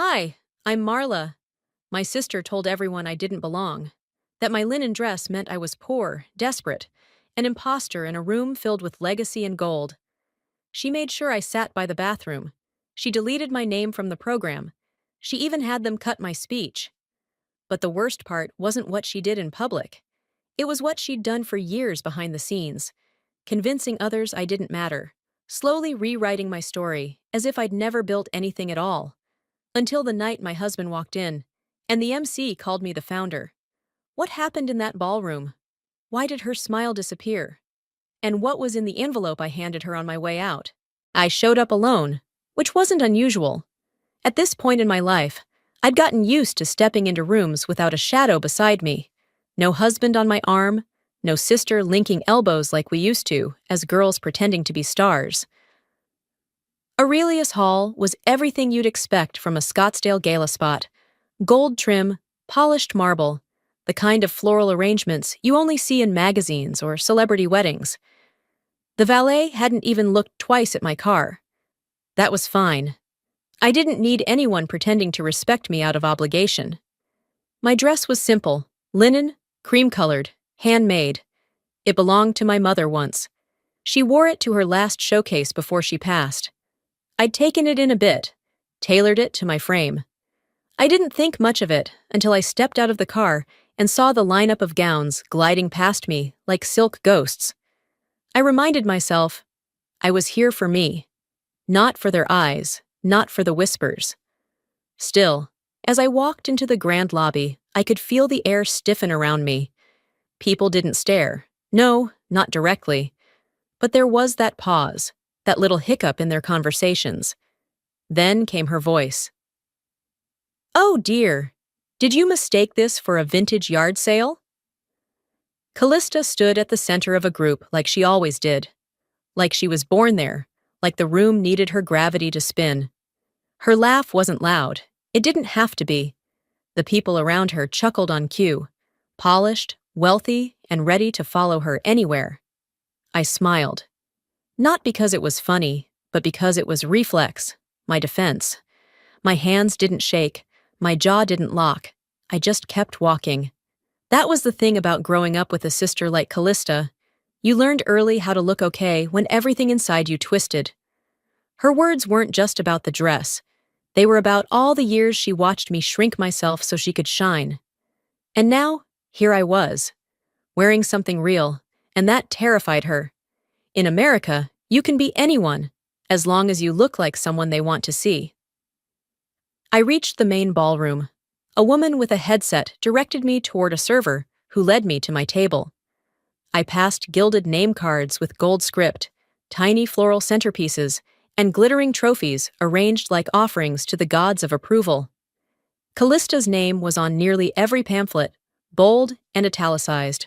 Hi, I'm Marla. My sister told everyone I didn't belong, that my linen dress meant I was poor, desperate, an imposter in a room filled with legacy and gold. She made sure I sat by the bathroom. She deleted my name from the program. She even had them cut my speech. But the worst part wasn't what she did in public. It was what she'd done for years behind the scenes, convincing others I didn't matter, slowly rewriting my story as if I'd never built anything at all. Until the night my husband walked in, and the MC called me the founder. What happened in that ballroom? Why did her smile disappear? And what was in the envelope I handed her on my way out? I showed up alone, which wasn't unusual. At this point in my life, I'd gotten used to stepping into rooms without a shadow beside me. No husband on my arm, no sister linking elbows like we used to, as girls pretending to be stars. Aurelius Hall was everything you'd expect from a Scottsdale gala spot. Gold trim, polished marble, the kind of floral arrangements you only see in magazines or celebrity weddings. The valet hadn't even looked twice at my car. That was fine. I didn't need anyone pretending to respect me out of obligation. My dress was simple, linen, cream-colored, handmade. It belonged to my mother once. She wore it to her last showcase before she passed. I'd taken it in a bit, tailored it to my frame. I didn't think much of it until I stepped out of the car and saw the lineup of gowns gliding past me like silk ghosts. I reminded myself, I was here for me, not for their eyes, not for the whispers. Still, as I walked into the grand lobby, I could feel the air stiffen around me. People didn't stare. No, not directly. But there was that pause, that little hiccup in their conversations. Then came her voice. "Oh dear, did you mistake this for a vintage yard sale?" Callista stood at the center of a group like she always did. Like she was born there, like the room needed her gravity to spin. Her laugh wasn't loud. It didn't have to be. The people around her chuckled on cue, polished, wealthy, and ready to follow her anywhere. I smiled. Not because it was funny, but because it was reflex, my defense. My hands didn't shake, my jaw didn't lock. I just kept walking. That was the thing about growing up with a sister like Callista. You learned early how to look okay when everything inside you twisted. Her words weren't just about the dress. They were about all the years she watched me shrink myself so she could shine. And now, here I was, wearing something real, and that terrified her. In America, you can be anyone, as long as you look like someone they want to see. I reached the main ballroom. A woman with a headset directed me toward a server who led me to my table. I passed gilded name cards with gold script, tiny floral centerpieces, and glittering trophies arranged like offerings to the gods of approval. Callista's name was on nearly every pamphlet, bold and italicized.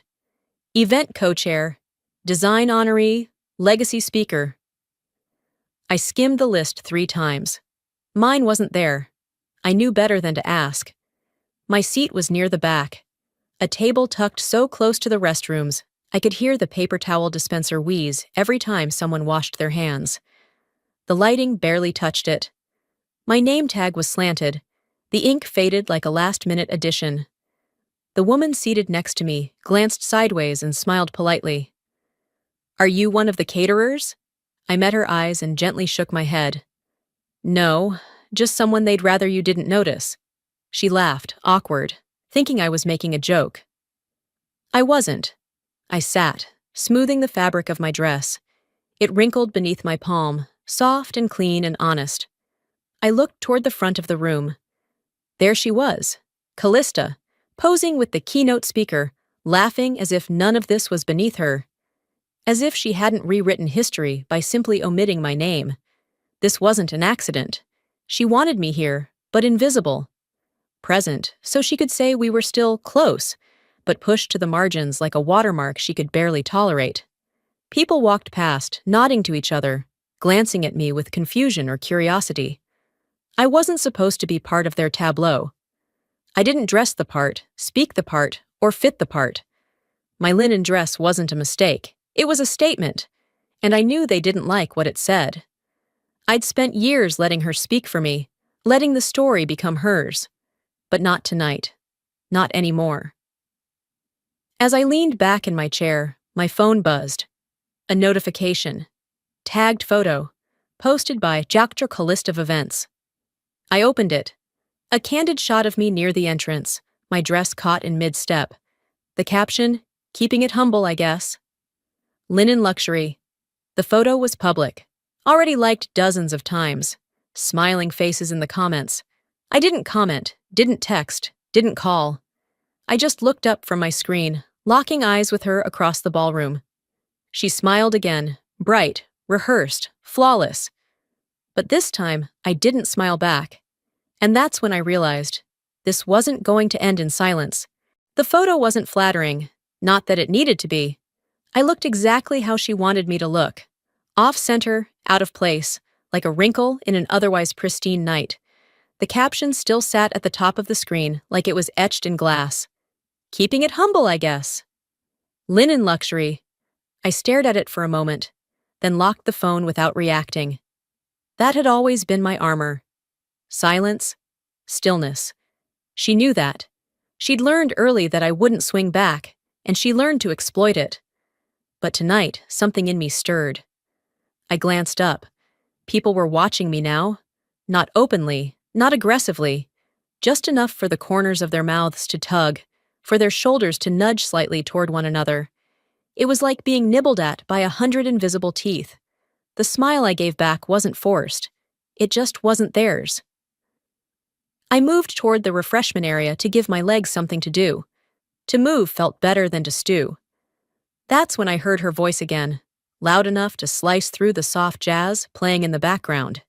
Event co-chair, design honoree, legacy speaker. I skimmed the list 3 times. Mine wasn't there. I knew better than to ask. My seat was near the back, a table tucked so close to the restrooms, I could hear the paper towel dispenser wheeze every time someone washed their hands. The lighting barely touched it. My name tag was slanted. The ink faded like a last-minute addition. The woman seated next to me glanced sideways and smiled politely. "Are you one of the caterers?" I met her eyes and gently shook my head. "No, just someone they'd rather you didn't notice." She laughed, awkward, thinking I was making a joke. I wasn't. I sat, smoothing the fabric of my dress. It wrinkled beneath my palm, soft and clean and honest. I looked toward the front of the room. There she was, Callista, posing with the keynote speaker, laughing as if none of this was beneath her. As if she hadn't rewritten history by simply omitting my name. This wasn't an accident. She wanted me here, but invisible. Present, so she could say we were still close, but pushed to the margins like a watermark she could barely tolerate. People walked past, nodding to each other, glancing at me with confusion or curiosity. I wasn't supposed to be part of their tableau. I didn't dress the part, speak the part, or fit the part. My linen dress wasn't a mistake. It was a statement, and I knew they didn't like what it said. I'd spent years letting her speak for me, letting the story become hers. But not tonight. Not anymore. As I leaned back in my chair, my phone buzzed. A notification. Tagged photo. Posted by Dr. List of Events. I opened it. A candid shot of me near the entrance, my dress caught in mid-step. The caption, keeping it humble, I guess. Linen luxury. The photo was public. Already liked dozens of times. Smiling faces in the comments. I didn't comment, didn't text, didn't call. I just looked up from my screen, locking eyes with her across the ballroom. She smiled again, bright, rehearsed, flawless. But this time, I didn't smile back. And that's when I realized this wasn't going to end in silence. The photo wasn't flattering, not that it needed to be. I looked exactly how she wanted me to look. Off-center, out of place, like a wrinkle in an otherwise pristine night. The caption still sat at the top of the screen like it was etched in glass. Keeping it humble, I guess. Linen luxury. I stared at it for a moment, then locked the phone without reacting. That had always been my armor. Silence, stillness. She knew that. She'd learned early that I wouldn't swing back, and she learned to exploit it. But tonight, something in me stirred. I glanced up. People were watching me now. Not openly, not aggressively. Just enough for the corners of their mouths to tug, for their shoulders to nudge slightly toward one another. It was like being nibbled at by 100 invisible teeth. The smile I gave back wasn't forced. It just wasn't theirs. I moved toward the refreshment area to give my legs something to do. To move felt better than to stew. That's when I heard her voice again, loud enough to slice through the soft jazz playing in the background.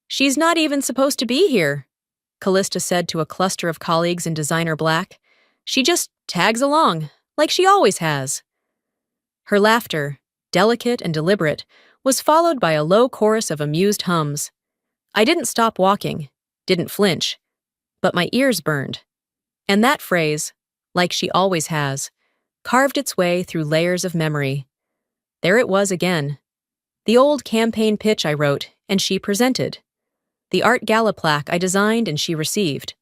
"She's not even supposed to be here," Callista said to a cluster of colleagues in designer black. "She just tags along, like she always has." Her laughter, delicate and deliberate, was followed by a low chorus of amused hums. I didn't stop walking, didn't flinch, but my ears burned. And that phrase, "like she always has," carved its way through layers of memory. There it was again. The old campaign pitch I wrote, and she presented. The art gala plaque I designed and she received.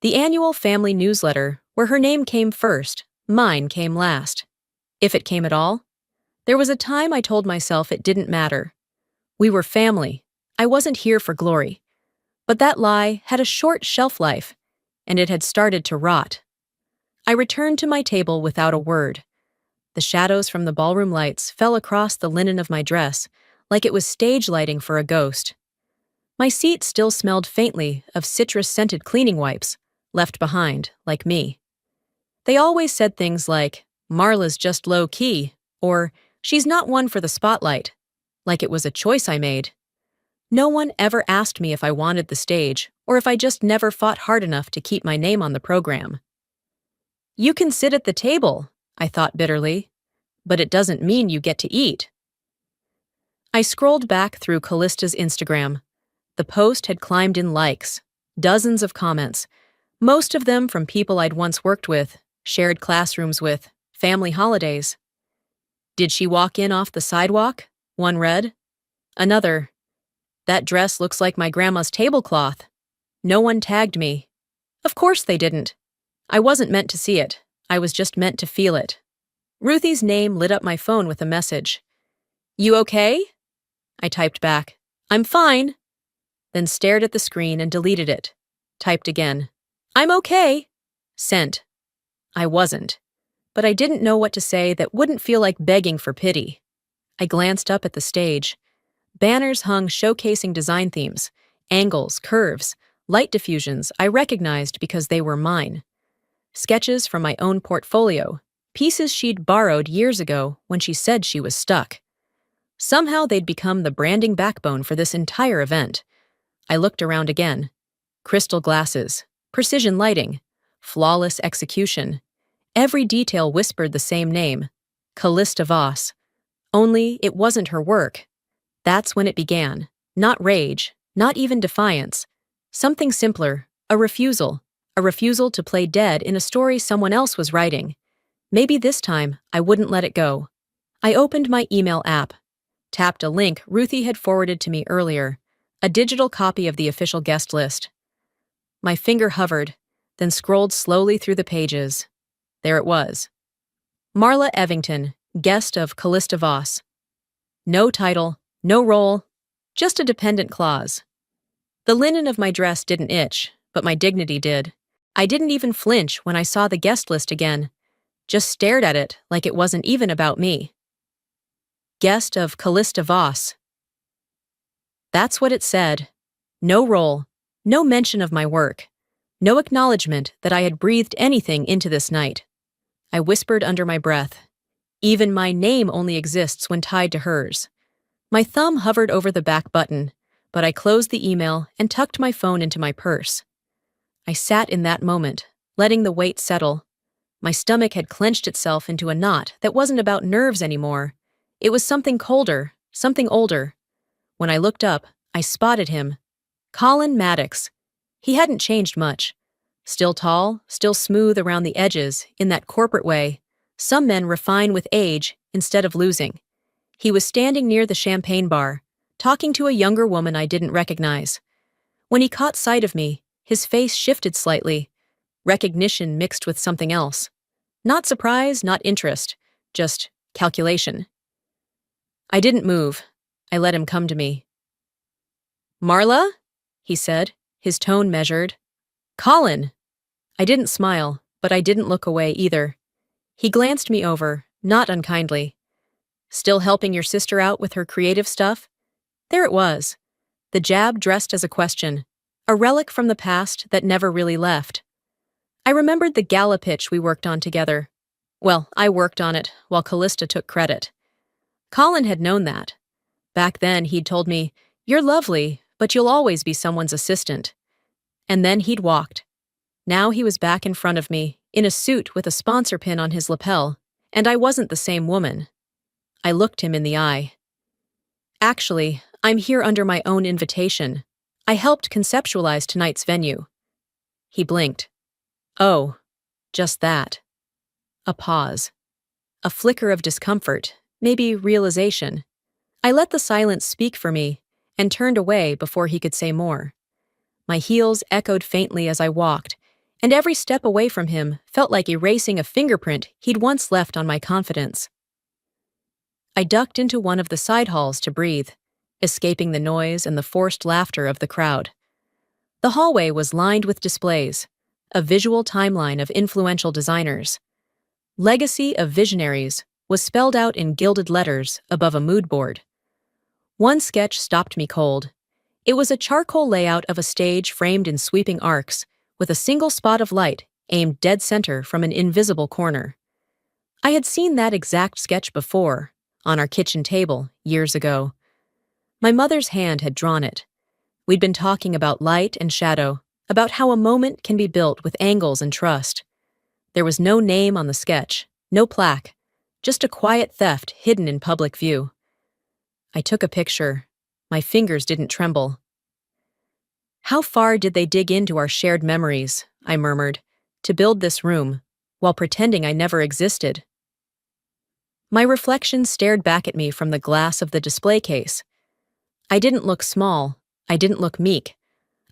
The annual family newsletter, where her name came first, mine came last. If it came at all. There was a time I told myself it didn't matter. We were family. I wasn't here for glory. But that lie had a short shelf life, and it had started to rot. I returned to my table without a word. The shadows from the ballroom lights fell across the linen of my dress, like it was stage lighting for a ghost. My seat still smelled faintly of citrus-scented cleaning wipes, left behind, like me. They always said things like, "Marla's just low-key," or "She's not one for the spotlight," like it was a choice I made. No one ever asked me if I wanted the stage, or if I just never fought hard enough to keep my name on the program. "You can sit at the table," I thought bitterly, "but it doesn't mean you get to eat." I scrolled back through Callista's Instagram. The post had climbed in likes, dozens of comments, most of them from people I'd once worked with, shared classrooms with, family holidays. "Did she walk in off the sidewalk?" one read. Another, "That dress looks like my grandma's tablecloth." No one tagged me. Of course they didn't. I wasn't meant to see it. I was just meant to feel it. Ruthie's name lit up my phone with a message. "You okay?" I typed back, "I'm fine." Then stared at the screen and deleted it. Typed again, "I'm okay." Sent. I wasn't. But I didn't know what to say that wouldn't feel like begging for pity. I glanced up at the stage. Banners hung showcasing design themes, angles, curves, light diffusions I recognized because they were mine. Sketches from my own portfolio, pieces she'd borrowed years ago when she said she was stuck. Somehow they'd become the branding backbone for this entire event. I looked around again. Crystal glasses, precision lighting, flawless execution. Every detail whispered the same name, Callista Voss. Only it wasn't her work. That's when it began. Not rage, not even defiance. Something simpler, a refusal to play dead in a story someone else was writing. Maybe this time I wouldn't let it go. I opened my email app, tapped a link Ruthie had forwarded to me earlier, A digital copy of the official guest list. My finger hovered, then scrolled slowly through the pages. There it was. Marla Evington, guest of Callista Voss. No title, no role, just a dependent clause. The linen of my dress didn't itch, but my dignity did. I didn't even flinch when I saw the guest list again, just stared at it like it wasn't even about me. Guest of Callista Voss. That's what it said. No role, no mention of my work, no acknowledgement that I had breathed anything into this night. I whispered under my breath. Even my name only exists when tied to hers. My thumb hovered over the back button, but I closed the email and tucked my phone into my purse. I sat in that moment, letting the weight settle. My stomach had clenched itself into a knot that wasn't about nerves anymore. It was something colder, something older. When I looked up, I spotted him. Colin Maddox. He hadn't changed much. Still tall, still smooth around the edges, in that corporate way. Some men refine with age instead of losing. He was standing near the champagne bar, talking to a younger woman I didn't recognize. When he caught sight of me, his face shifted slightly, recognition mixed with something else. Not surprise, not interest, just calculation. I didn't move. I let him come to me. Marla? He said, his tone measured. Colin! I didn't smile, but I didn't look away either. He glanced me over, not unkindly. Still helping your sister out with her creative stuff? There it was. The jab dressed as a question, a relic from the past that never really left. I remembered the gala pitch we worked on together. Well, I worked on it, while Callista took credit. Colin had known that. Back then, he'd told me, "You're lovely, but you'll always be someone's assistant." And then he'd walked. Now he was back in front of me, in a suit with a sponsor pin on his lapel, and I wasn't the same woman. I looked him in the eye. Actually, I'm here under my own invitation. I helped conceptualize tonight's venue. He blinked. Oh, just that. A pause. A flicker of discomfort, maybe realization. I let the silence speak for me and turned away before he could say more. My heels echoed faintly as I walked, and every step away from him felt like erasing a fingerprint he'd once left on my confidence. I ducked into one of the side halls to breathe, escaping the noise and the forced laughter of the crowd. The hallway was lined with displays, a visual timeline of influential designers. Legacy of Visionaries was spelled out in gilded letters above a mood board. One sketch stopped me cold. It was a charcoal layout of a stage framed in sweeping arcs, with a single spot of light aimed dead center from an invisible corner. I had seen that exact sketch before, on our kitchen table, years ago. My mother's hand had drawn it. We'd been talking about light and shadow, about how a moment can be built with angles and trust. There was no name on the sketch, no plaque, just a quiet theft hidden in public view. I took a picture. My fingers didn't tremble. How far did they dig into our shared memories, I murmured, to build this room, while pretending I never existed? My reflection stared back at me from the glass of the display case. I didn't look small. I didn't look meek.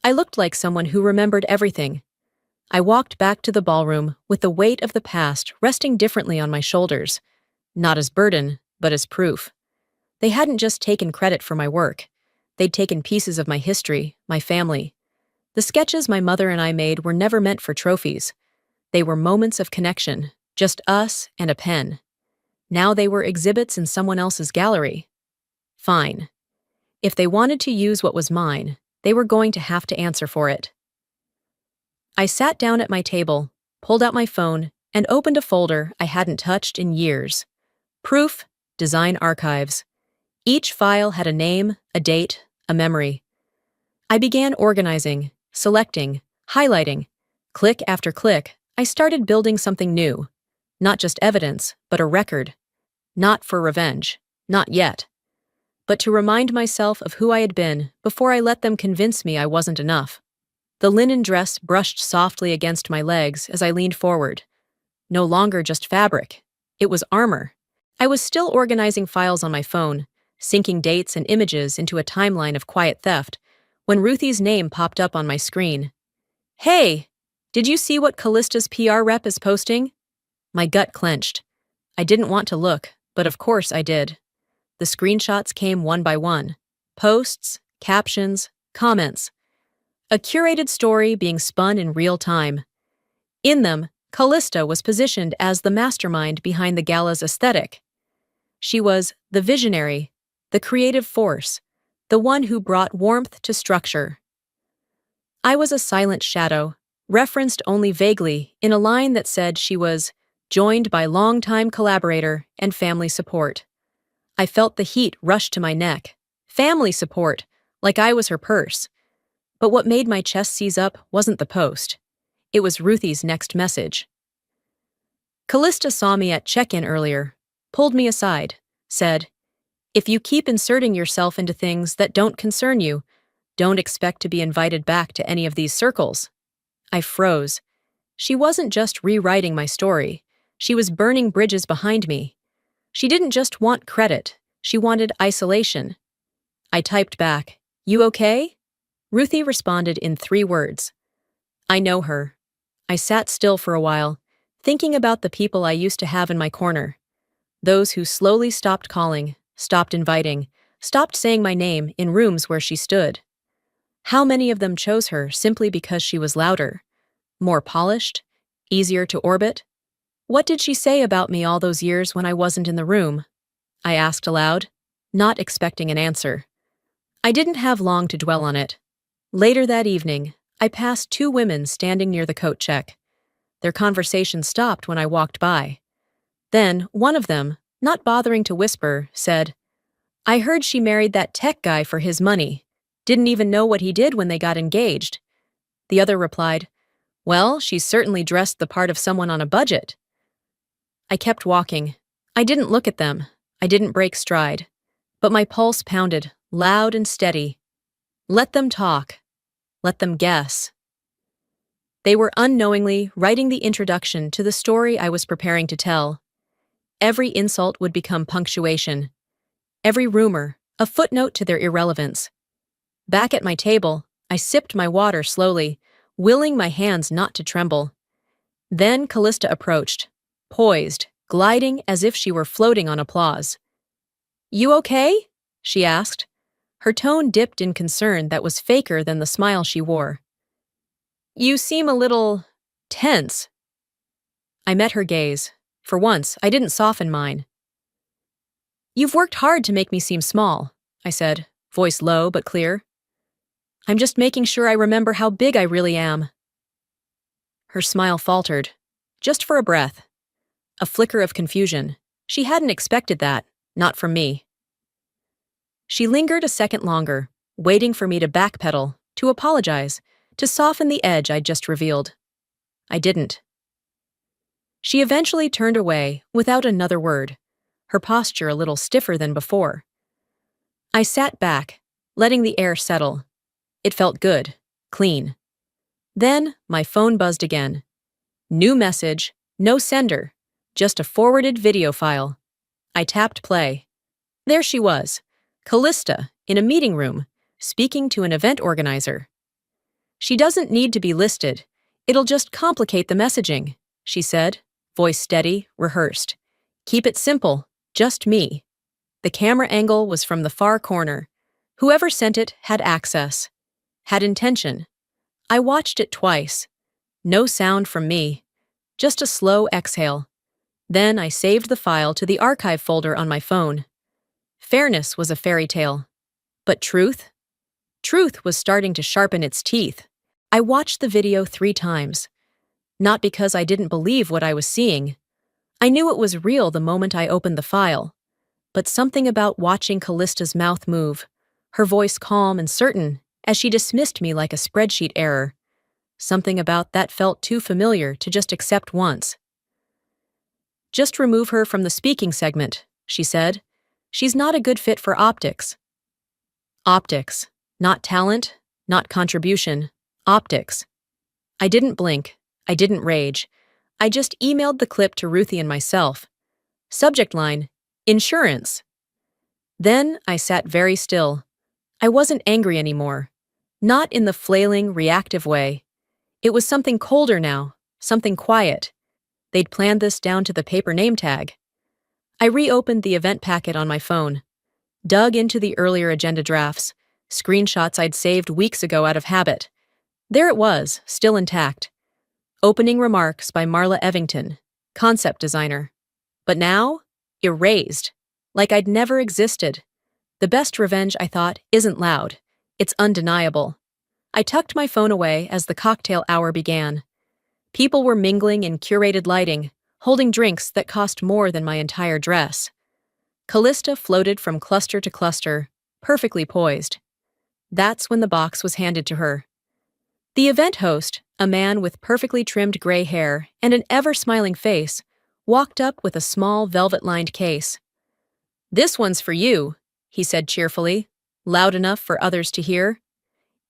I looked like someone who remembered everything. I walked back to the ballroom with the weight of the past resting differently on my shoulders, not as burden, but as proof. They hadn't just taken credit for my work. They'd taken pieces of my history, my family. The sketches my mother and I made were never meant for trophies. They were moments of connection, just us and a pen. Now they were exhibits in someone else's gallery. Fine. If they wanted to use what was mine, they were going to have to answer for it. I sat down at my table, pulled out my phone, and opened a folder I hadn't touched in years. Proof, Design Archives. Each file had a name, a date, a memory. I began organizing, selecting, highlighting. Click after click, I started building something new. Not just evidence, but a record. Not for revenge, not yet. But to remind myself of who I had been before I let them convince me I wasn't enough. The linen dress brushed softly against my legs as I leaned forward. No longer just fabric. It was armor. I was still organizing files on my phone, syncing dates and images into a timeline of quiet theft, when Ruthie's name popped up on my screen. "Hey, did you see what Callista's PR rep is posting?" My gut clenched. I didn't want to look, but of course I did. The screenshots came one by one. Posts, captions, comments. A curated story being spun in real time. In them, Callista was positioned as the mastermind behind the gala's aesthetic. She was the visionary, the creative force, the one who brought warmth to structure. I was a silent shadow, referenced only vaguely in a line that said she was joined by longtime collaborator and family support. I felt the heat rush to my neck. Family support, like I was her purse. But what made my chest seize up wasn't the post. It was Ruthie's next message. Callista saw me at check-in earlier, pulled me aside, said, "If you keep inserting yourself into things that don't concern you, don't expect to be invited back to any of these circles." I froze. She wasn't just rewriting my story. She was burning bridges behind me. She didn't just want credit. She wanted isolation. I typed back, "You okay?" Ruthie responded in 3 words. "I know her." I sat still for a while, thinking about the people I used to have in my corner. Those who slowly stopped calling, stopped inviting, stopped saying my name in rooms where she stood. How many of them chose her simply because she was louder, more polished, easier to orbit? What did she say about me all those years when I wasn't in the room? I asked aloud, not expecting an answer. I didn't have long to dwell on it. Later that evening, I passed 2 women standing near the coat check. Their conversation stopped when I walked by. Then, one of them, not bothering to whisper, said, "I heard she married that tech guy for his money. Didn't even know what he did when they got engaged." The other replied, "Well, she's certainly dressed the part of someone on a budget." I kept walking. I didn't look at them. I didn't break stride. But my pulse pounded, loud and steady. Let them talk. Let them guess. They were unknowingly writing the introduction to the story I was preparing to tell. Every insult would become punctuation. Every rumor, a footnote to their irrelevance. Back at my table, I sipped my water slowly, willing my hands not to tremble. Then Callista approached, poised, gliding as if she were floating on applause. "You okay?" she asked. Her tone dipped in concern that was faker than the smile she wore. "You seem a little tense." I met her gaze. For once, I didn't soften mine. "You've worked hard to make me seem small," I said, voice low but clear. "I'm just making sure I remember how big I really am." Her smile faltered, just for a breath. A flicker of confusion. She hadn't expected that, not from me. She lingered a second longer, waiting for me to backpedal, to apologize, to soften the edge I'd just revealed. I didn't. She eventually turned away without another word, her posture a little stiffer than before. I sat back, letting the air settle. It felt good, clean. Then my phone buzzed again. New message, no sender, just a forwarded video file. I tapped play. There she was, Callista, in a meeting room, speaking to an event organizer. "She doesn't need to be listed. It'll just complicate the messaging," she said, voice steady, rehearsed. "Keep it simple, just me." The camera angle was from the far corner. Whoever sent it had access, had intention. I watched it twice. No sound from me, just a slow exhale. Then I saved the file to the archive folder on my phone. Fairness was a fairy tale. But truth? Truth was starting to sharpen its teeth. I watched the video 3 times. Not because I didn't believe what I was seeing. I knew it was real the moment I opened the file. But something about watching Callista's mouth move, her voice calm and certain, as she dismissed me like a spreadsheet error. Something about that felt too familiar to just accept once. "Just remove her from the speaking segment," she said. "She's not a good fit for optics." Optics. Not talent, not contribution. Optics. I didn't blink. I didn't rage. I just emailed the clip to Ruthie and myself. Subject line, insurance. Then I sat very still. I wasn't angry anymore. Not in the flailing, reactive way. It was something colder now, something quiet. They'd planned this down to the paper name tag. I reopened the event packet on my phone, dug into the earlier agenda drafts, screenshots I'd saved weeks ago out of habit. There it was, still intact. Opening remarks by Marla Evington, concept designer. But now, erased, like I'd never existed. The best revenge, I thought, isn't loud. It's undeniable. I tucked my phone away as the cocktail hour began. People were mingling in curated lighting, holding drinks that cost more than my entire dress. Callista floated from cluster to cluster, perfectly poised. That's when the box was handed to her. The event host, a man with perfectly trimmed gray hair and an ever-smiling face, walked up with a small velvet-lined case. "This one's for you," he said cheerfully, loud enough for others to hear.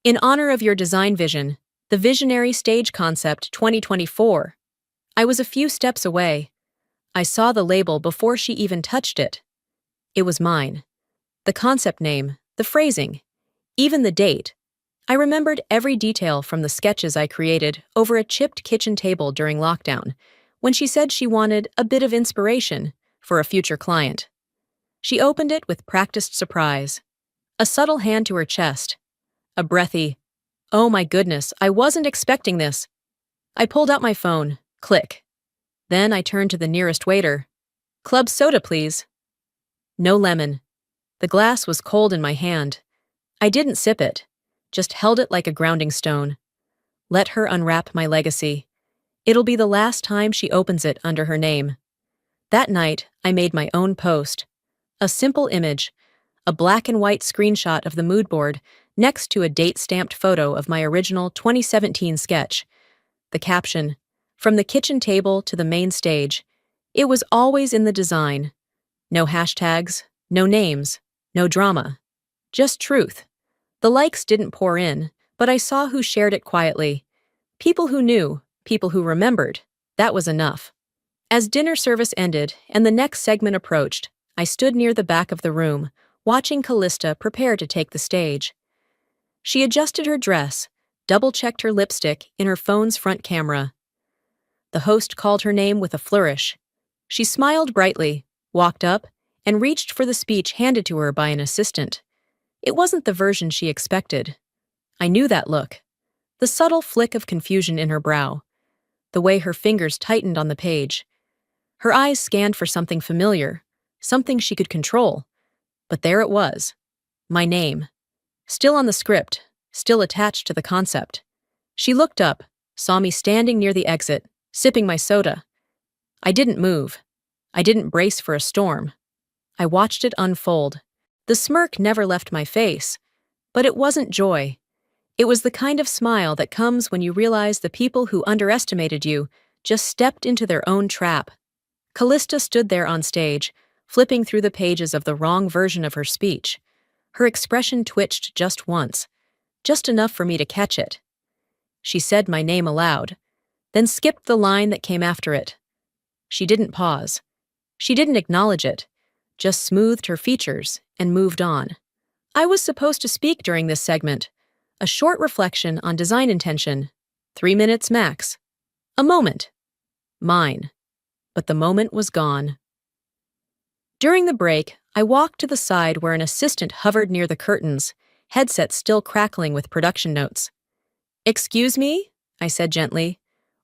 "In honor of your design vision, the Visionary Stage Concept 2024. I was a few steps away. I saw the label before she even touched it. It was mine. The concept name, the phrasing, even the date. I remembered every detail from the sketches I created over a chipped kitchen table during lockdown, when she said she wanted a bit of inspiration for a future client. She opened it with practiced surprise, a subtle hand to her chest, a breathy, "Oh my goodness, I wasn't expecting this." I pulled out my phone, click. Then I turned to the nearest waiter. "Club soda, please." No lemon. The glass was cold in my hand. I didn't sip it, just held it like a grounding stone. Let her unwrap my legacy. It'll be the last time she opens it under her name. That night, I made my own post. A simple image, a black and white screenshot of the mood board next to a date-stamped photo of my original 2017 sketch. The caption, "From the kitchen table to the main stage." It was always in the design. No hashtags, no names, no drama. Just truth. The likes didn't pour in, but I saw who shared it quietly. People who knew, people who remembered. That was enough. As dinner service ended and the next segment approached, I stood near the back of the room, watching Callista prepare to take the stage. She adjusted her dress, double-checked her lipstick in her phone's front camera. The host called her name with a flourish. She smiled brightly, walked up, and reached for the speech handed to her by an assistant. It wasn't the version she expected. I knew that look. The subtle flick of confusion in her brow. The way her fingers tightened on the page. Her eyes scanned for something familiar, something she could control. But there it was. My name. Still on the script, still attached to the concept. She looked up, saw me standing near the exit, sipping my soda. I didn't move. I didn't brace for a storm. I watched it unfold. The smirk never left my face, but it wasn't joy. It was the kind of smile that comes when you realize the people who underestimated you just stepped into their own trap. Callista stood there on stage, flipping through the pages of the wrong version of her speech. Her expression twitched just once, just enough for me to catch it. She said my name aloud, then skipped the line that came after it. She didn't pause. She didn't acknowledge it, just smoothed her features and moved on. I was supposed to speak during this segment, a short reflection on design intention, 3 minutes max. A moment. Mine. But the moment was gone. During the break, I walked to the side where an assistant hovered near the curtains, headset still crackling with production notes. "Excuse me?" I said gently.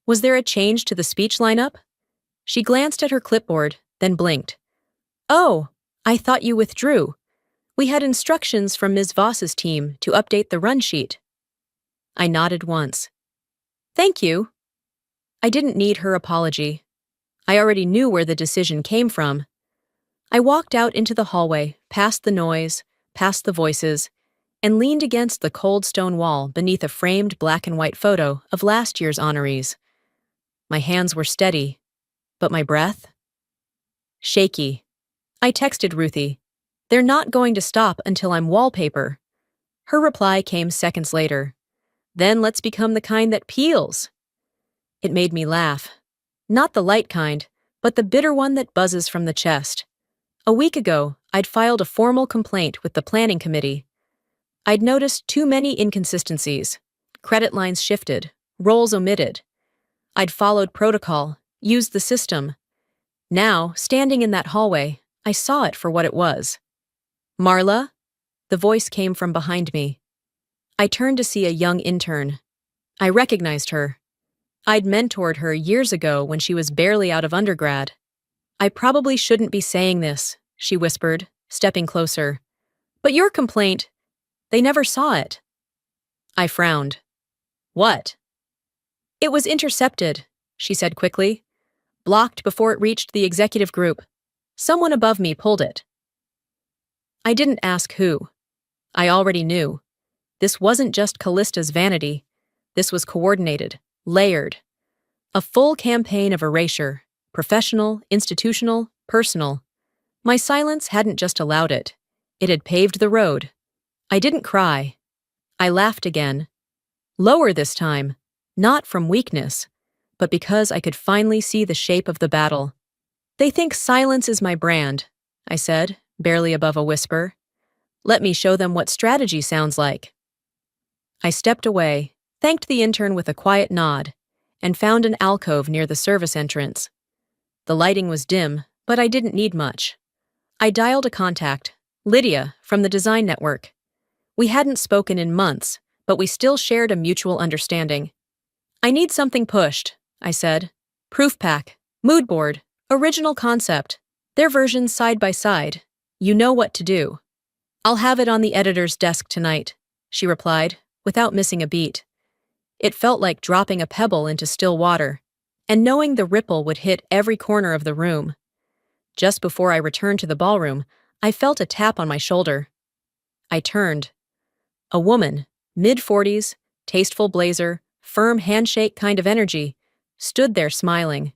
"Was there a change to the speech lineup?" She glanced at her clipboard, then blinked. "Oh, I thought you withdrew. We had instructions from Ms. Voss's team to update the run sheet." I nodded once. "Thank you." I didn't need her apology. I already knew where the decision came from. I walked out into the hallway, past the noise, past the voices, and leaned against the cold stone wall beneath a framed black and white photo of last year's honorees. My hands were steady, but my breath? Shaky. I texted Ruthie, "They're not going to stop until I'm wallpaper." Her reply came seconds later. "Then let's become the kind that peels." It made me laugh. Not the light kind, but the bitter one that buzzes from the chest. A week ago, I'd filed a formal complaint with the planning committee. I'd noticed too many inconsistencies. Credit lines shifted, roles omitted. I'd followed protocol, used the system. Now, standing in that hallway, I saw it for what it was. Marla? The voice came from behind me. I turned to see a young intern. I recognized her. I'd mentored her years ago when she was barely out of undergrad. I probably shouldn't be saying this, she whispered, stepping closer. But your complaint, they never saw it. I frowned. What? It was intercepted, she said quickly. Blocked before it reached the executive group. Someone above me pulled it. I didn't ask who. I already knew. This wasn't just Callista's vanity. This was coordinated, layered. A full campaign of erasure, professional, institutional, personal. My silence hadn't just allowed it. It had paved the road. I didn't cry. I laughed again. Lower this time, not from weakness, but because I could finally see the shape of the battle. They think silence is my brand, I said, barely above a whisper. Let me show them what strategy sounds like. I stepped away, thanked the intern with a quiet nod, and found an alcove near the service entrance. The lighting was dim, but I didn't need much. I dialed a contact, Lydia, from the design network. We hadn't spoken in months, but we still shared a mutual understanding. I need something pushed, I said. Proof pack, mood board, original concept. Their versions side by side. You know what to do. I'll have it on the editor's desk tonight, she replied, without missing a beat. It felt like dropping a pebble into still water, and knowing the ripple would hit every corner of the room. Just before I returned to the ballroom, I felt a tap on my shoulder. I turned. A woman, mid-40s, tasteful blazer, firm handshake kind of energy, stood there smiling.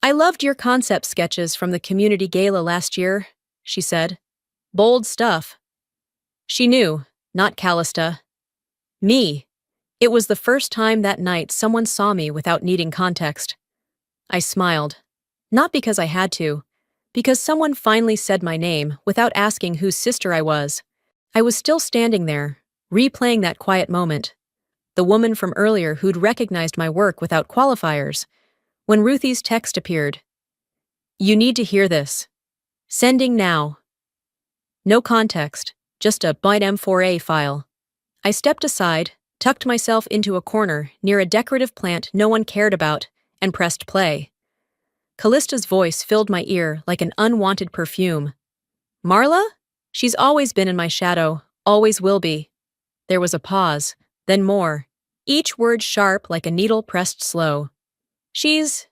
I loved your concept sketches from the community gala last year, she said. Bold stuff. She knew, not Callista. Me. It was the first time that night someone saw me without needing context. I smiled. Not because I had to, because someone finally said my name without asking whose sister I was. I was still standing there, replaying that quiet moment. The woman from earlier who'd recognized my work without qualifiers, when Ruthie's text appeared. You need to hear this. Sending now. No context, just a byte M4A file. I stepped aside, tucked myself into a corner near a decorative plant no one cared about, and pressed play. Callista's voice filled my ear like an unwanted perfume. Marla? She's always been in my shadow, always will be. There was a pause, then more, each word sharp like a needle pressed slow. She's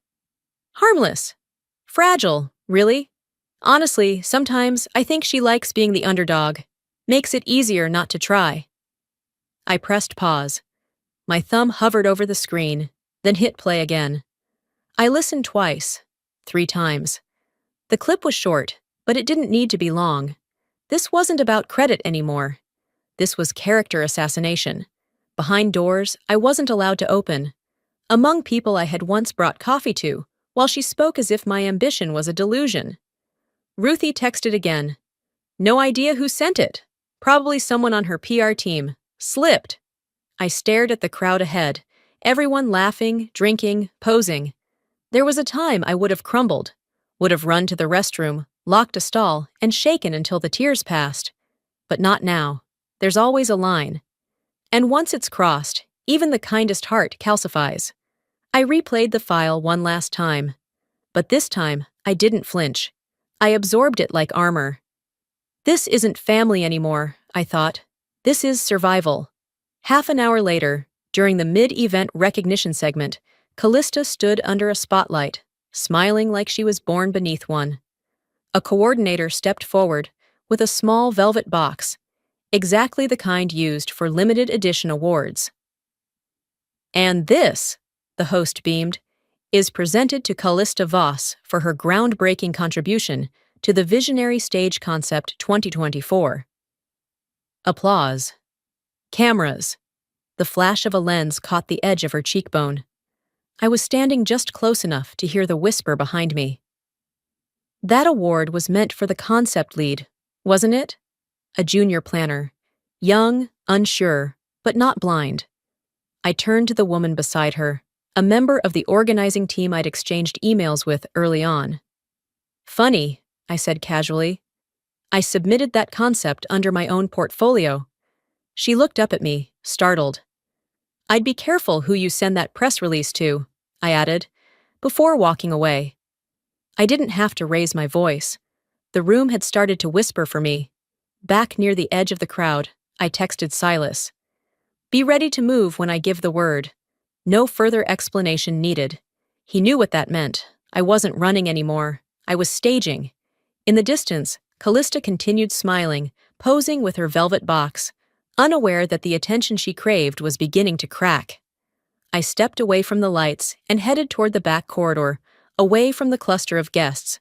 harmless. Fragile, really. Honestly, sometimes I think she likes being the underdog. Makes it easier not to try. I pressed pause. My thumb hovered over the screen, then hit play again. I listened twice, 3 times. The clip was short, but it didn't need to be long. This wasn't about credit anymore. This was character assassination. Behind doors I wasn't allowed to open. Among people I had once brought coffee to, while she spoke as if my ambition was a delusion. Ruthie texted again. No idea who sent it. Probably someone on her PR team. Slipped. I stared at the crowd ahead, everyone laughing, drinking, posing. There was a time I would have crumbled, would have run to the restroom, locked a stall, and shaken until the tears passed. But not now. There's always a line. And once it's crossed, even the kindest heart calcifies. I replayed the file one last time. But this time, I didn't flinch. I absorbed it like armor. This isn't family anymore, I thought. This is survival. Half an hour later, during the mid-event recognition segment, Callista stood under a spotlight, smiling like she was born beneath one. A coordinator stepped forward with a small velvet box, exactly the kind used for limited edition awards. And this, the host beamed, is presented to Callista Voss for her groundbreaking contribution to the Visionary Stage Concept 2024. Applause. Cameras. The flash of a lens caught the edge of her cheekbone. I was standing just close enough to hear the whisper behind me. That award was meant for the concept lead, wasn't it? A junior planner. Young, unsure, but not blind. I turned to the woman beside her, a member of the organizing team I'd exchanged emails with early on. Funny, I said casually. I submitted that concept under my own portfolio. She looked up at me, startled. I'd be careful who you send that press release to, I added, before walking away. I didn't have to raise my voice. The room had started to whisper for me. Back near the edge of the crowd, I texted Silas. Be ready to move when I give the word. No further explanation needed. He knew what that meant. I wasn't running anymore. I was staging. In the distance, Callista continued smiling, posing with her velvet box, unaware that the attention she craved was beginning to crack. I stepped away from the lights and headed toward the back corridor, away from the cluster of guests.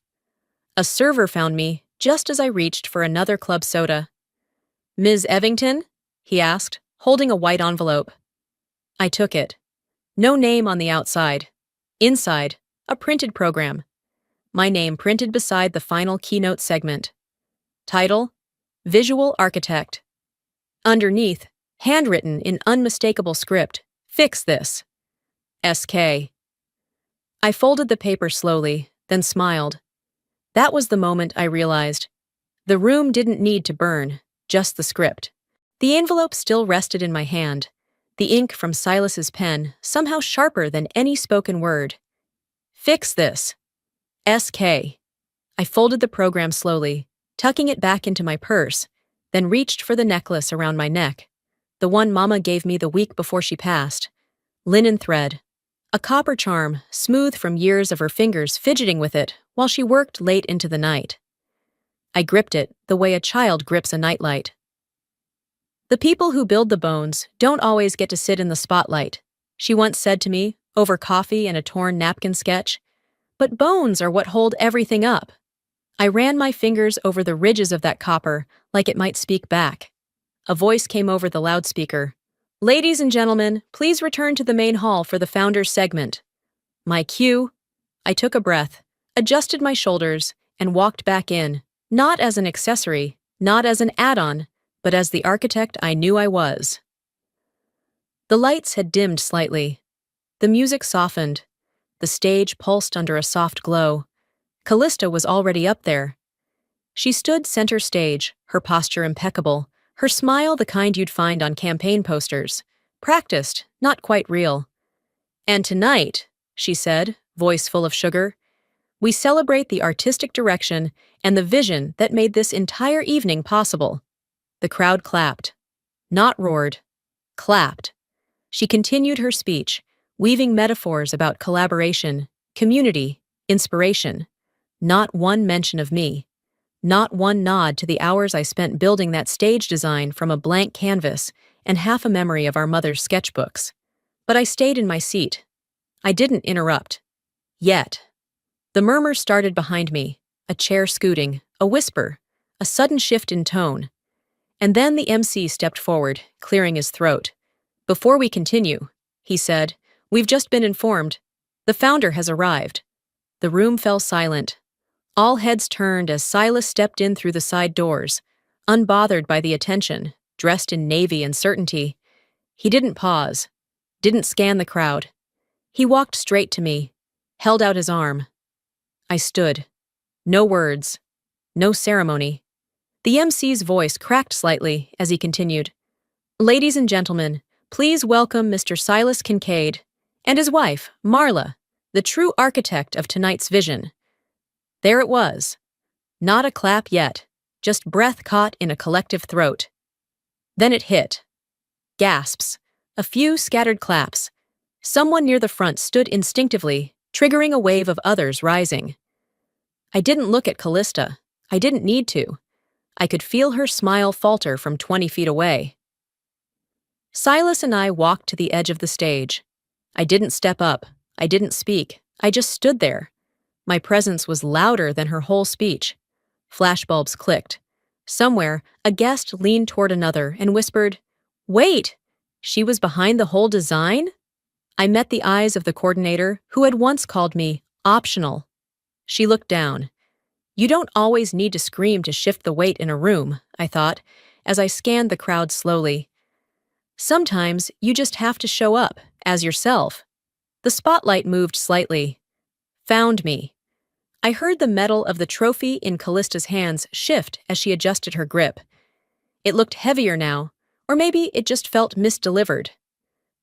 A server found me just as I reached for another club soda. Ms. Evington? He asked, holding a white envelope. I took it. No name on the outside. Inside, a printed program. My name printed beside the final keynote segment. Title: Visual Architect. Underneath, handwritten in unmistakable script, Fix this. SK. I folded the paper slowly, then smiled. That was the moment I realized. The room didn't need to burn, just the script. The envelope still rested in my hand, the ink from Silas's pen somehow sharper than any spoken word. Fix this. SK. I folded the program slowly, tucking it back into my purse, then reached for the necklace around my neck, the one Mama gave me the week before she passed. Linen thread. A copper charm, smooth from years of her fingers fidgeting with it while she worked late into the night. I gripped it the way a child grips a nightlight. The people who build the bones don't always get to sit in the spotlight, she once said to me, over coffee and a torn napkin sketch. But bones are what hold everything up. I ran my fingers over the ridges of that copper like it might speak back. A voice came over the loudspeaker. Ladies and gentlemen, please return to the main hall for the founder's segment. My cue. I took a breath, adjusted my shoulders, and walked back in, not as an accessory, not as an add-on, but as the architect I knew I was. The lights had dimmed slightly. The music softened. The stage pulsed under a soft glow. Callista was already up there. She stood center stage, her posture impeccable, her smile the kind you'd find on campaign posters. Practiced, not quite real. And tonight, she said, voice full of sugar, we celebrate the artistic direction and the vision that made this entire evening possible. The crowd clapped. Not roared. Clapped. She continued her speech, weaving metaphors about collaboration, community, inspiration. Not one mention of me. Not one nod to the hours I spent building that stage design from a blank canvas and half a memory of our mother's sketchbooks. But I stayed in my seat. I didn't interrupt. Yet. The murmur started behind me, a chair scooting, a whisper, a sudden shift in tone. And then the MC stepped forward, clearing his throat. Before we continue, he said, we've just been informed. The founder has arrived. The room fell silent. All heads turned as Silas stepped in through the side doors, unbothered by the attention, dressed in navy and certainty. He didn't pause, didn't scan the crowd. He walked straight to me, held out his arm. I stood. No words. No ceremony. The MC's voice cracked slightly as he continued. Ladies and gentlemen, please welcome Mr. Silas Kincaid and his wife, Marla, the true architect of tonight's vision. There it was. Not a clap yet, just breath caught in a collective throat. Then it hit. Gasps. A few scattered claps. Someone near the front stood instinctively, triggering a wave of others rising. I didn't look at Callista. I didn't need to. I could feel her smile falter from 20 feet away. Silas and I walked to the edge of the stage. I didn't step up. I didn't speak. I just stood there. My presence was louder than her whole speech. Flashbulbs clicked. Somewhere, a guest leaned toward another and whispered, Wait! She was behind the whole design? I met the eyes of the coordinator, who had once called me optional. She looked down. You don't always need to scream to shift the weight in a room, I thought, as I scanned the crowd slowly. Sometimes you just have to show up as yourself. The spotlight moved slightly. Found me. I heard the metal of the trophy in Callista's hands shift as she adjusted her grip. It looked heavier now, or maybe it just felt misdelivered.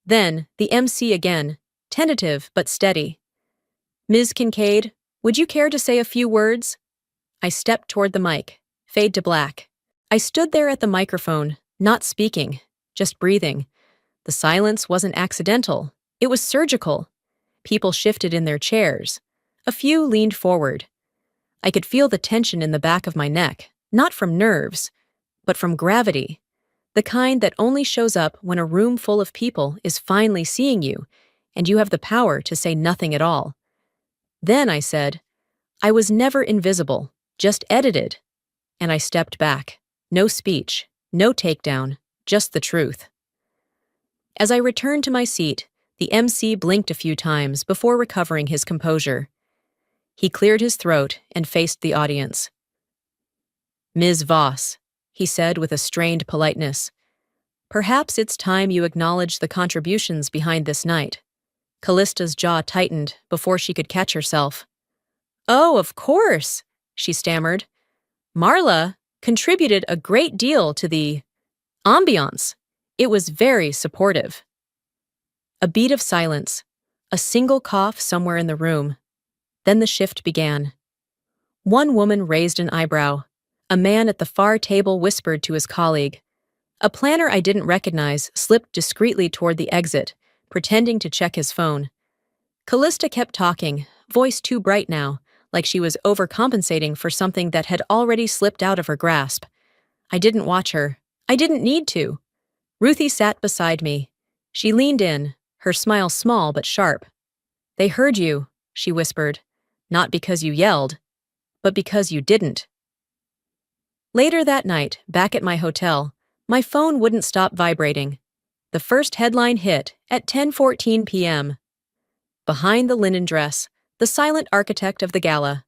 Then, the MC again, tentative but steady. "Ms. Kincaid, would you care to say a few words?" I stepped toward the mic. Fade to black. I stood there at the microphone, not speaking, just breathing. The silence wasn't accidental. It was surgical. People shifted in their chairs. A few leaned forward. I could feel the tension in the back of my neck, not from nerves, but from gravity, the kind that only shows up when a room full of people is finally seeing you, and you have the power to say nothing at all. Then I said, "I was never invisible, just edited." And I stepped back. No speech, no takedown, just the truth. As I returned to my seat, the MC blinked a few times before recovering his composure. He cleared his throat and faced the audience. "Ms. Voss," he said with a strained politeness, "perhaps it's time you acknowledge the contributions behind this night." Callista's jaw tightened before she could catch herself. "Oh, of course," she stammered. "Marla contributed a great deal to the ambiance. It was very supportive." A beat of silence, a single cough somewhere in the room. Then the shift began. One woman raised an eyebrow. A man at the far table whispered to his colleague. A planner I didn't recognize slipped discreetly toward the exit, pretending to check his phone. Callista kept talking, voice too bright now, like she was overcompensating for something that had already slipped out of her grasp. I didn't watch her. I didn't need to. Ruthie sat beside me. She leaned in, her smile small but sharp. "They heard you," she whispered, "not because you yelled, but because you didn't." Later that night, back at my hotel, my phone wouldn't stop vibrating. The first headline hit at 10:14 p.m. Behind the linen dress, the silent architect of the gala.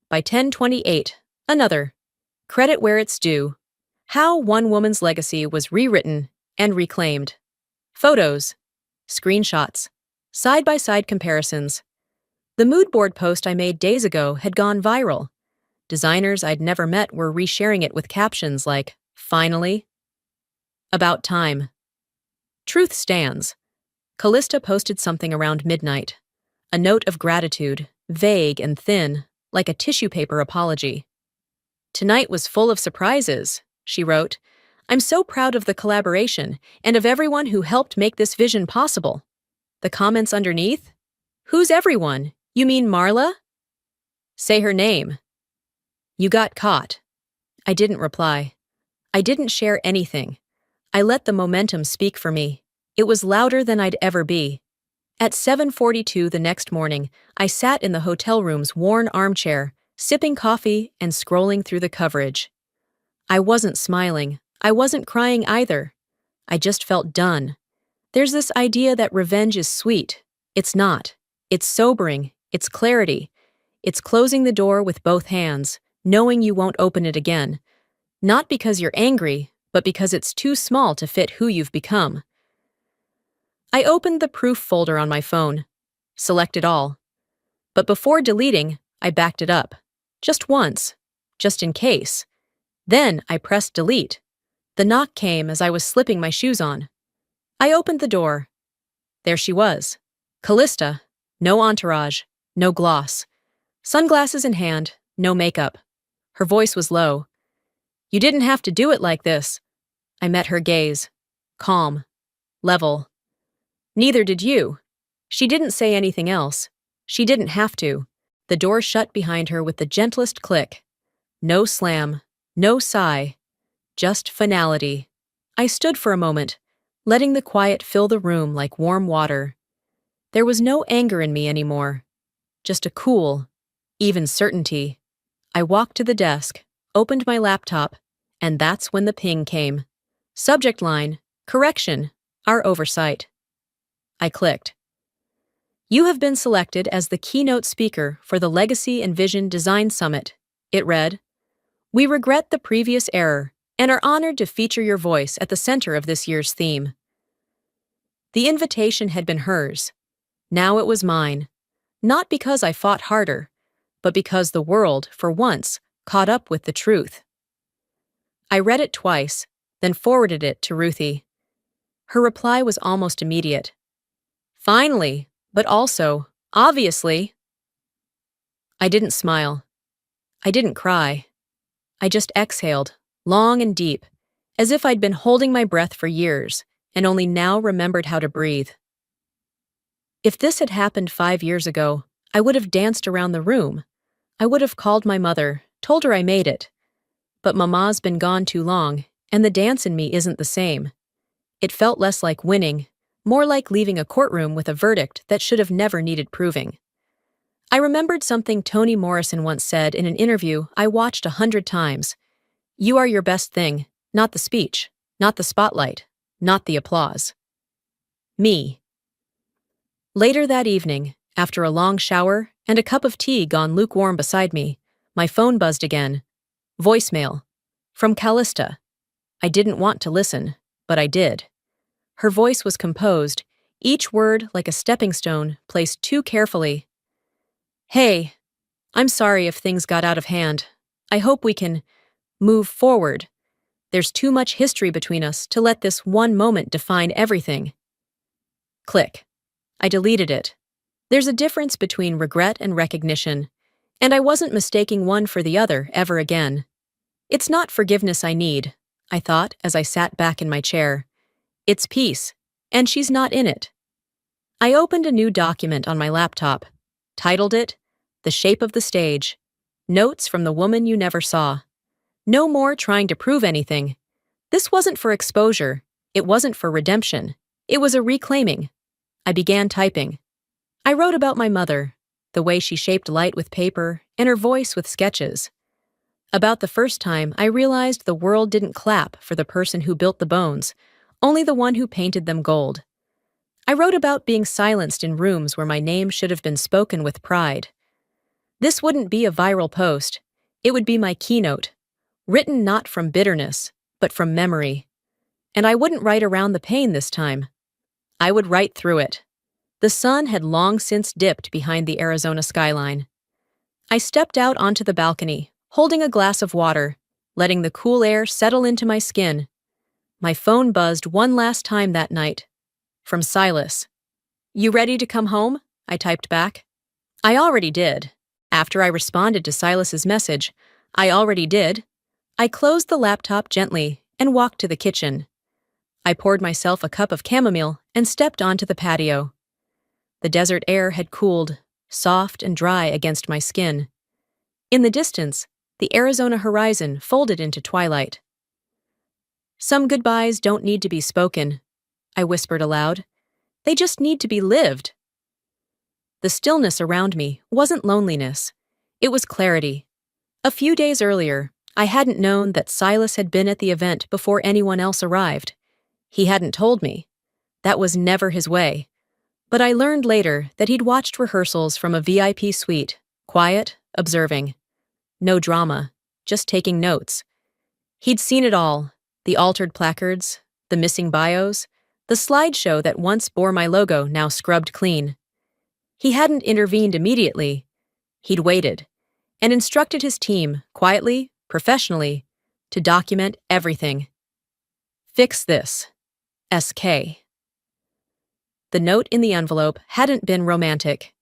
By 10:28, another. Credit where it's due. How one woman's legacy was rewritten and reclaimed. Photos, screenshots, side-by-side comparisons. The mood board post I made days ago had gone viral. Designers I'd never met were resharing it with captions like, "Finally." "About time." Truth stands. Callista posted something around midnight. A note of gratitude, vague and thin, like a tissue paper apology. "Tonight was full of surprises," she wrote. "I'm so proud of the collaboration and of everyone who helped make this vision possible." The comments underneath? "Who's everyone? You mean Marla?" "Say her name." "You got caught." I didn't reply. I didn't share anything. I let the momentum speak for me. It was louder than I'd ever be. At 7:42 the next morning, I sat in the hotel room's worn armchair, sipping coffee and scrolling through the coverage. I wasn't smiling. I wasn't crying either. I just felt done. There's this idea that revenge is sweet. It's not. It's sobering. It's clarity. It's closing the door with both hands, knowing you won't open it again. Not because you're angry, but because it's too small to fit who you've become. I opened the proof folder on my phone. Selected all. But before deleting, I backed it up. Just once. Just in case. Then I pressed delete. The knock came as I was slipping my shoes on. I opened the door. There she was. Callista. No entourage. No gloss. Sunglasses in hand. No makeup. Her voice was low. "You didn't have to do it like this." I met her gaze. Calm. Level. "Neither did you." She didn't say anything else. She didn't have to. The door shut behind her with the gentlest click. No slam. No sigh. Just finality. I stood for a moment, letting the quiet fill the room like warm water. There was no anger in me anymore. Just a cool, even certainty. I walked to the desk, opened my laptop, and that's when the ping came. Subject line, correction, our oversight. I clicked. "You have been selected as the keynote speaker for the Legacy and Vision Design Summit," it read. "We regret the previous error. and are honored to feature your voice at the center of this year's theme. The invitation had been hers. Now it was mine. Not because I fought harder, but because the world, for once, caught up with the truth. I read it twice, then forwarded it to Ruthie. Her reply was almost immediate. Finally, but also, obviously. I didn't smile. I didn't cry. I just exhaled, long and deep, as if I'd been holding my breath for years and only now remembered how to breathe. If this had happened 5 years ago, I would have danced around the room. I would have called my mother, told her I made it. But Mama's been gone too long, and the dance in me isn't the same. It felt less like winning, more like leaving a courtroom with a verdict that should have never needed proving. I remembered something Toni Morrison once said in an interview I watched 100 times. You are your best thing, not the speech, not the spotlight, not the applause. Me. Later that evening, after a long shower and a cup of tea gone lukewarm beside me, my phone buzzed again. Voicemail. From Callista. I didn't want to listen, but I did. Her voice was composed, each word like a stepping stone placed too carefully. Hey, I'm sorry if things got out of hand. I hope we can move forward. There's too much history between us to let this one moment define everything. Click. I deleted it. There's a difference between regret and recognition, and I wasn't mistaking one for the other ever again. It's not forgiveness I need, I thought as I sat back in my chair. It's peace, and she's not in it. I opened a new document on my laptop, titled it, The Shape of the Stage, Notes from the Woman You Never Saw. No more trying to prove anything. This wasn't for exposure. It wasn't for redemption. It was a reclaiming. I began typing. I wrote about my mother, the way she shaped light with paper and her voice with sketches. About the first time I realized the world didn't clap for the person who built the bones, only the one who painted them gold. I wrote about being silenced in rooms where my name should have been spoken with pride. This wouldn't be a viral post. It would be my keynote, written not from bitterness, but from memory. And I wouldn't write around the pain this time. I would write through it. The sun had long since dipped behind the Arizona skyline. I stepped out onto the balcony, holding a glass of water, letting the cool air settle into my skin. My phone buzzed one last time that night. From Silas. You ready to come home? I typed back. I already did. After I responded to Silas's message, I already did. I closed the laptop gently and walked to the kitchen. I poured myself a cup of chamomile and stepped onto the patio. The desert air had cooled, soft and dry against my skin. In the distance, the Arizona horizon folded into twilight. Some goodbyes don't need to be spoken, I whispered aloud. They just need to be lived. The stillness around me wasn't loneliness. It was clarity. A few days earlier, I hadn't known that Silas had been at the event before anyone else arrived. He hadn't told me. That was never his way. But I learned later that he'd watched rehearsals from a VIP suite, quiet, observing. No drama, just taking notes. He'd seen it all, the altered placards, the missing bios, the slideshow that once bore my logo now scrubbed clean. He hadn't intervened immediately. He'd waited, and instructed his team, quietly, professionally, to document everything. Fix this. SK. The note in the envelope hadn't been romantic.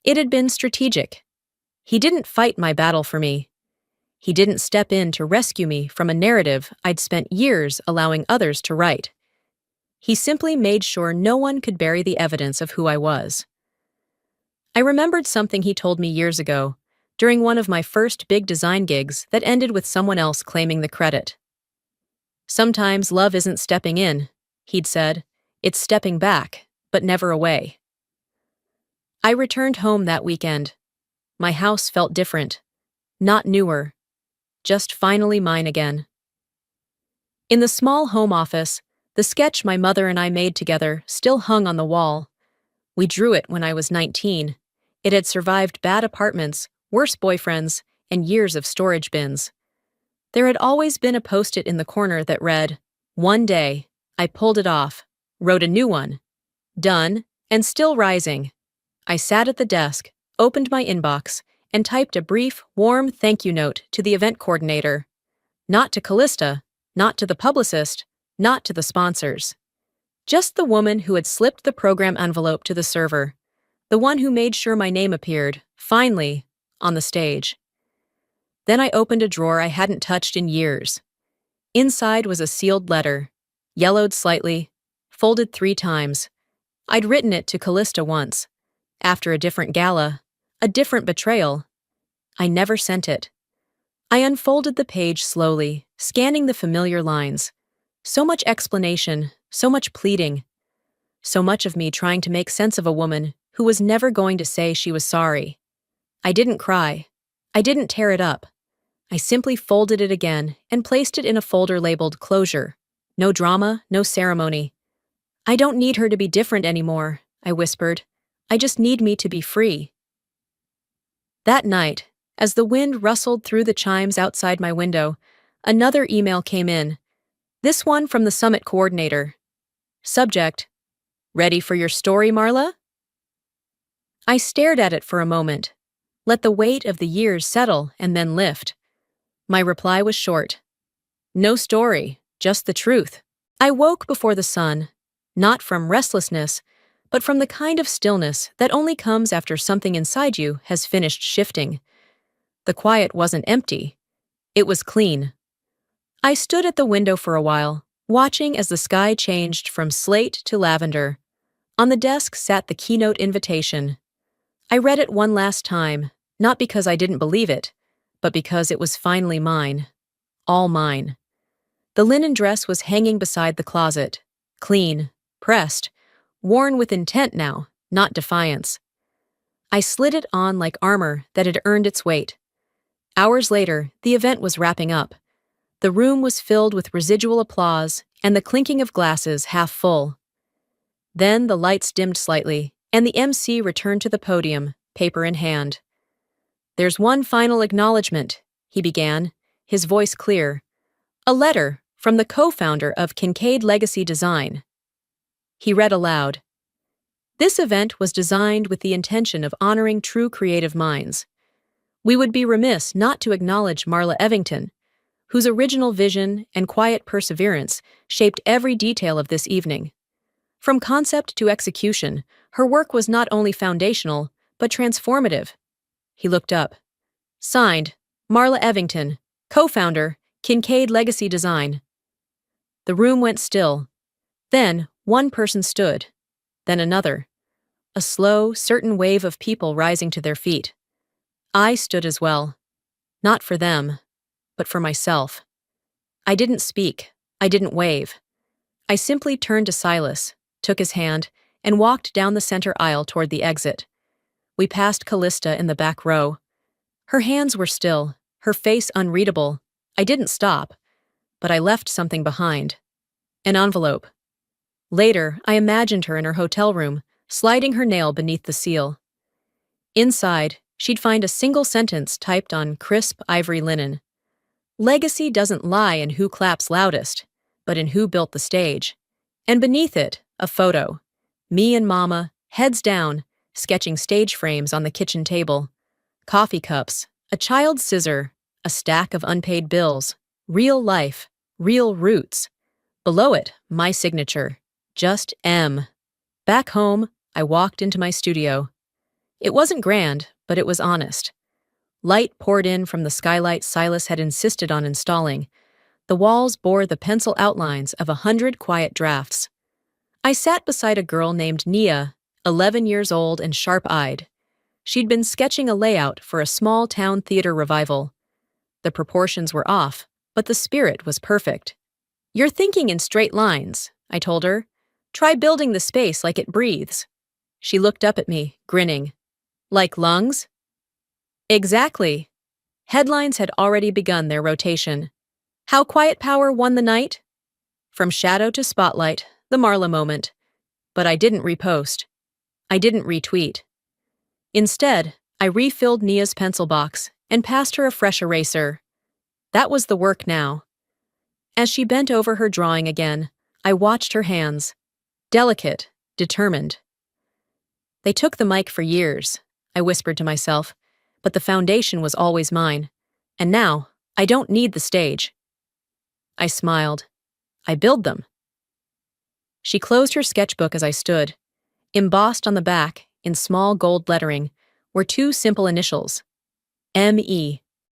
It had been strategic. He didn't fight my battle for me. He didn't step in to rescue me from a narrative I'd spent years allowing others to write. He simply made sure no one could bury the evidence of who I was. I remembered something he told me years ago, during one of my first big design gigs that ended with someone else claiming the credit. Sometimes love isn't stepping in, he'd said. It's stepping back, but never away. I returned home that weekend. My house felt different, not newer, just finally mine again. In the small home office, the sketch my mother and I made together still hung on the wall. We drew it when I was 19. It had survived bad apartments, worse boyfriends, and years of storage bins. There had always been a post-it in the corner that read, "One day." I pulled it off, wrote a new one. Done, and still rising. I sat at the desk, opened my inbox, and typed a brief, warm thank you note to the event coordinator. Not to Callista, not to the publicist, not to the sponsors. Just the woman who had slipped the program envelope to the server. The one who made sure my name appeared, finally, on the stage. Then I opened a drawer I hadn't touched in years. Inside was a sealed letter, yellowed slightly, folded 3 times. I'd written it to Callista once, after a different gala, a different betrayal. I never sent it. I unfolded the page slowly, scanning the familiar lines. So much explanation, so much pleading. So much of me trying to make sense of a woman who was never going to say she was sorry. I didn't cry. I didn't tear it up. I simply folded it again and placed it in a folder labeled closure. No drama, no ceremony. I don't need her to be different anymore, I whispered. I just need me to be free. That night, as the wind rustled through the chimes outside my window, another email came in. This one from the summit coordinator. Subject: Ready for your story, Marla? I stared at it for a moment, let the weight of the years settle and then lift. My reply was short. No story, just the truth. I woke before the sun, not from restlessness, but from the kind of stillness that only comes after something inside you has finished shifting. The quiet wasn't empty. It was clean. I stood at the window for a while, watching as the sky changed from slate to lavender. On the desk sat the keynote invitation. I read it one last time, not because I didn't believe it, but because it was finally mine. All mine. The linen dress was hanging beside the closet, clean, pressed, worn with intent now, not defiance. I slid it on like armor that had earned its weight. Hours later, the event was wrapping up. The room was filled with residual applause and the clinking of glasses half full. Then the lights dimmed slightly, and the MC returned to the podium, paper in hand. There's one final acknowledgement, he began, his voice clear. A letter from the co-founder of Kincaid Legacy Design. He read aloud. This event was designed with the intention of honoring true creative minds. We would be remiss not to acknowledge Marla Evington, whose original vision and quiet perseverance shaped every detail of this evening. From concept to execution, her work was not only foundational, but transformative. He looked up. Signed, Marla Evington, co-founder, Kincaid Legacy Design. The room went still. Then, one person stood. Then another. A slow, certain wave of people rising to their feet. I stood as well. Not for them, but for myself. I didn't speak. I didn't wave. I simply turned to Silas, took his hand, and walked down the center aisle toward the exit. We passed Callista in the back row. Her hands were still, her face unreadable. I didn't stop, but I left something behind. An envelope. Later, I imagined her in her hotel room, sliding her nail beneath the seal. Inside, she'd find a single sentence typed on crisp ivory linen. Legacy doesn't lie in who claps loudest, but in who built the stage. And beneath it, a photo. Me and Mama, heads down, sketching stage frames on the kitchen table. Coffee cups, a child's scissor, a stack of unpaid bills. Real life, real roots. Below it, my signature. Just M. Back home, I walked into my studio. It wasn't grand, but it was honest. Light poured in from the skylight Silas had insisted on installing. The walls bore the pencil outlines of 100 quiet drafts. I sat beside a girl named Nia, 11 years old and sharp-eyed. She'd been sketching a layout for a small-town theater revival. The proportions were off, but the spirit was perfect. You're thinking in straight lines, I told her. Try building the space like it breathes. She looked up at me, grinning. Like lungs? Exactly. Headlines had already begun their rotation. How Quiet Power won the night? From shadow to spotlight, the Marla moment. But I didn't repost. I didn't retweet. Instead, I refilled Nia's pencil box and passed her a fresh eraser. That was the work now. As she bent over her drawing again, I watched her hands. Delicate, determined. They took the mic for years, I whispered to myself, but the foundation was always mine. And now, I don't need the stage. I smiled. I build them. She closed her sketchbook as I stood. Embossed on the back, in small gold lettering, were two simple initials. M.E.